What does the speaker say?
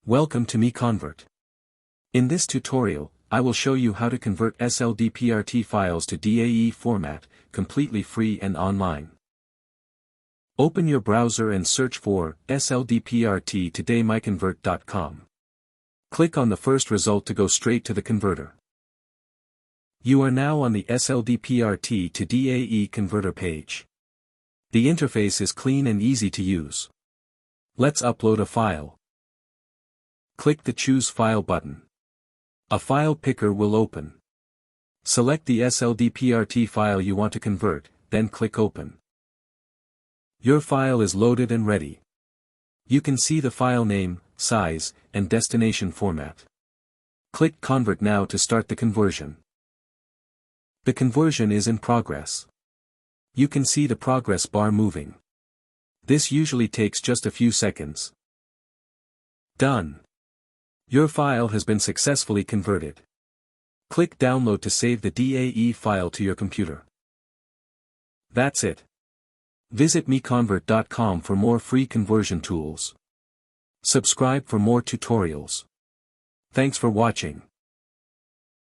Welcome to MiConvert. In this tutorial, I will show you how to convert SLDPRT files to DAE format, completely free and online. Open your browser and search for SLDPRT today MiConvert.com. Click on the first result to go straight to the converter. You are now on the SLDPRT to DAE converter page. The interface is clean and easy to use. Let's upload a file. Click the Choose File button. A file picker will open. Select the SLDPRT file you want to convert, then click Open. Your file is loaded and ready. You can see the file name, size, and destination format. Click Convert now to start the conversion. The conversion is in progress. You can see the progress bar moving. This usually takes just a few seconds. Done. Your file has been successfully converted. Click Download to save the DAE file to your computer. That's it. Visit MiConvert.com for more free conversion tools. Subscribe for more tutorials. Thanks for watching.